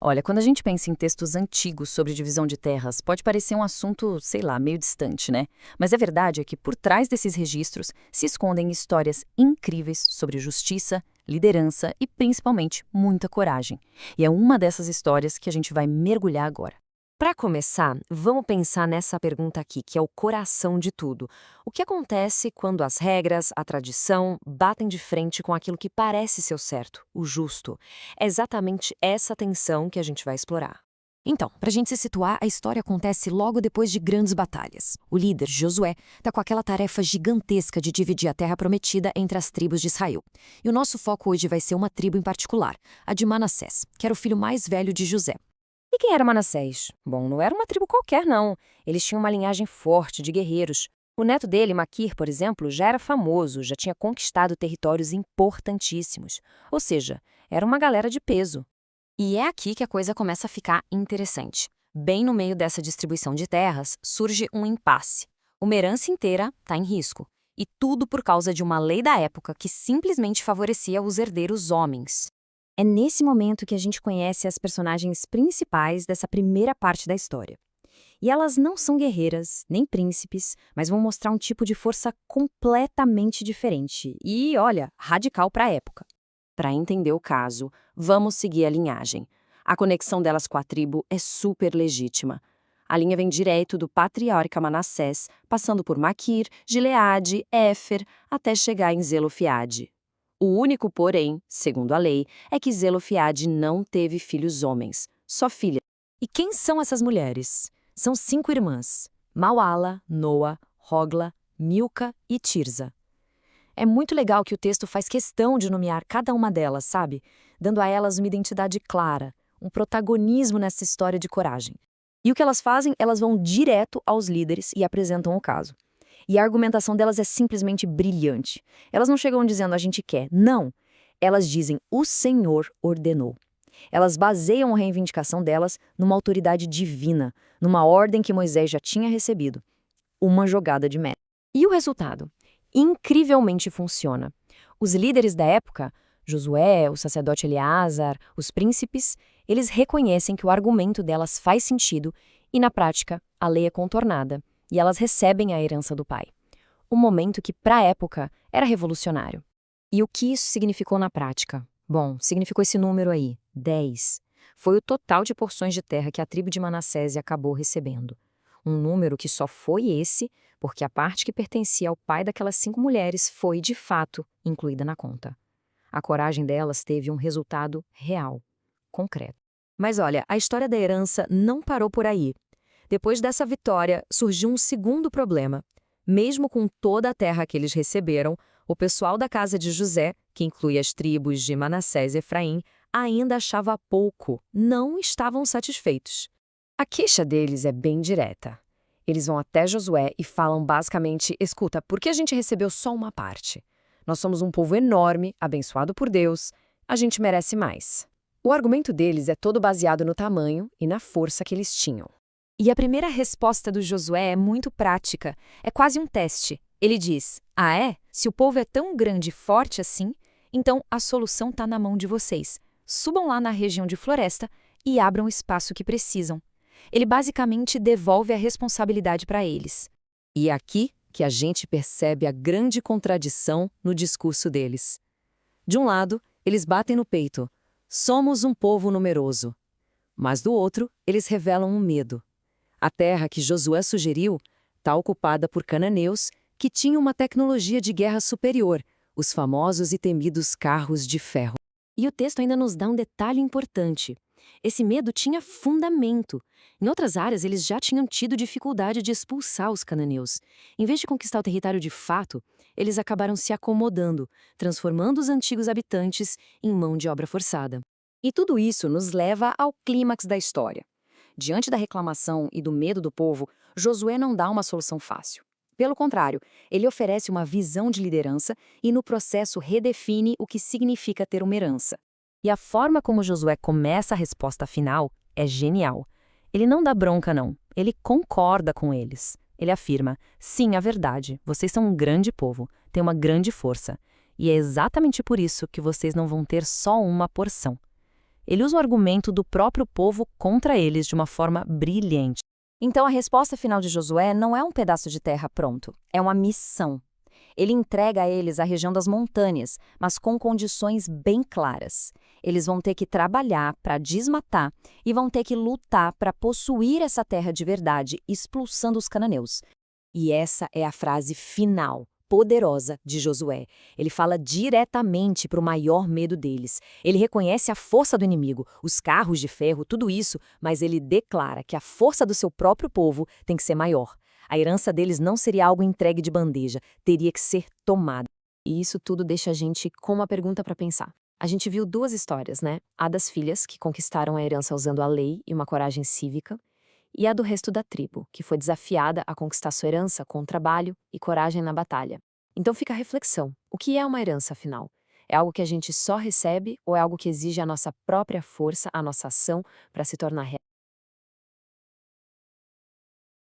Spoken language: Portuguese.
Olha, quando a gente pensa em textos antigos sobre divisão de terras, pode parecer um assunto, sei lá, meio distante, né? Mas a verdade é que por trás desses registros se escondem histórias incríveis sobre justiça, liderança e principalmente muita coragem. E é uma dessas histórias que a gente vai mergulhar agora. Para começar, vamos pensar nessa pergunta aqui, que é o coração de tudo. O que acontece quando as regras, a tradição, batem de frente com aquilo que parece ser o certo, o justo? É exatamente essa tensão que a gente vai explorar. Então, para a gente se situar, a história acontece logo depois de grandes batalhas. O líder, Josué, está com aquela tarefa gigantesca de dividir a terra prometida entre as tribos de Israel. E o nosso foco hoje vai ser uma tribo em particular, a de Manassés, que era o filho mais velho de José. E quem era Manassés? Bom, não era uma tribo qualquer, não. Eles tinham uma linhagem forte de guerreiros. O neto dele, Maquir, por exemplo, já era famoso, já tinha conquistado territórios importantíssimos. Ou seja, era uma galera de peso. E é aqui que a coisa começa a ficar interessante. Bem no meio dessa distribuição de terras, surge um impasse. Uma herança inteira está em risco. E tudo por causa de uma lei da época que simplesmente favorecia os herdeiros homens. É nesse momento que a gente conhece as personagens principais dessa primeira parte da história. E elas não são guerreiras, nem príncipes, mas vão mostrar um tipo de força completamente diferente e, olha, radical para a época. Para entender o caso, vamos seguir a linhagem. A conexão delas com a tribo é super legítima. A linha vem direto do patriarca Manassés, passando por Maquir, Gileade, Éfer, até chegar em Zelofiade. O único porém, segundo a lei, é que Zelofiade não teve filhos homens, só filhas. E quem são essas mulheres? São 5 irmãs: Mauala, Noa, Hogla, Milca e Tirza. É muito legal que o texto faz questão de nomear cada uma delas, sabe? Dando a elas uma identidade clara, um protagonismo nessa história de coragem. E o que elas fazem? Elas vão direto aos líderes e apresentam o caso. E a argumentação delas é simplesmente brilhante. Elas não chegam dizendo a gente quer, não. Elas dizem o Senhor ordenou. Elas baseiam a reivindicação delas numa autoridade divina, numa ordem que Moisés já tinha recebido. Uma jogada de mestre. E o resultado? Incrivelmente funciona. Os líderes da época, Josué, o sacerdote Eleazar, os príncipes, eles reconhecem que o argumento delas faz sentido e, na prática, a lei é contornada e elas recebem a herança do pai. Um momento que, para a época, era revolucionário. E o que isso significou na prática? Bom, significou esse número aí, 10. Foi o total de porções de terra que a tribo de Manassés acabou recebendo. Um número que só foi esse porque a parte que pertencia ao pai daquelas 5 mulheres foi, de fato, incluída na conta. A coragem delas teve um resultado real, concreto. Mas olha, a história da herança não parou por aí. Depois dessa vitória, surgiu um segundo problema. Mesmo com toda a terra que eles receberam, o pessoal da casa de José, que inclui as tribos de Manassés e Efraim, ainda achava pouco, não estavam satisfeitos. A queixa deles é bem direta. Eles vão até Josué e falam basicamente: escuta, por que a gente recebeu só uma parte? Nós somos um povo enorme, abençoado por Deus, a gente merece mais. O argumento deles é todo baseado no tamanho e na força que eles tinham. E a primeira resposta do Josué é muito prática, é quase um teste. Ele diz: ah é? Se o povo é tão grande e forte assim, então a solução está na mão de vocês. Subam lá na região de floresta e abram o espaço que precisam. Ele basicamente devolve a responsabilidade para eles. E é aqui que a gente percebe a grande contradição no discurso deles. De um lado, eles batem no peito: somos um povo numeroso. Mas do outro, eles revelam um medo. A terra que Josué sugeriu está ocupada por cananeus que tinham uma tecnologia de guerra superior, os famosos e temidos carros de ferro. E o texto ainda nos dá um detalhe importante. Esse medo tinha fundamento. Em outras áreas, eles já tinham tido dificuldade de expulsar os cananeus. Em vez de conquistar o território de fato, eles acabaram se acomodando, transformando os antigos habitantes em mão de obra forçada. E tudo isso nos leva ao clímax da história. Diante da reclamação e do medo do povo, Josué não dá uma solução fácil. Pelo contrário, ele oferece uma visão de liderança e, no processo, redefine o que significa ter uma herança. E a forma como Josué começa a resposta final é genial. Ele não dá bronca, não. Ele concorda com eles. Ele afirma: sim, é verdade, vocês são um grande povo, têm uma grande força. E é exatamente por isso que vocês não vão ter só uma porção. Ele usa o argumento do próprio povo contra eles de uma forma brilhante. Então a resposta final de Josué não é um pedaço de terra pronto, é uma missão. Ele entrega a eles a região das montanhas, mas com condições bem claras. Eles vão ter que trabalhar para desmatar e vão ter que lutar para possuir essa terra de verdade, expulsando os cananeus. E essa é a frase final, poderosa, de Josué. Ele fala diretamente para o maior medo deles. Ele reconhece a força do inimigo, os carros de ferro, tudo isso, mas ele declara que a força do seu próprio povo tem que ser maior. A herança deles não seria algo entregue de bandeja, teria que ser tomada. E isso tudo deixa a gente com uma pergunta para pensar. A gente viu duas histórias, né? A das filhas, que conquistaram a herança usando a lei e uma coragem cívica, e a do resto da tribo, que foi desafiada a conquistar sua herança com trabalho e coragem na batalha. Então fica a reflexão. O que é uma herança, afinal? É algo que a gente só recebe ou é algo que exige a nossa própria força, a nossa ação para se tornar real?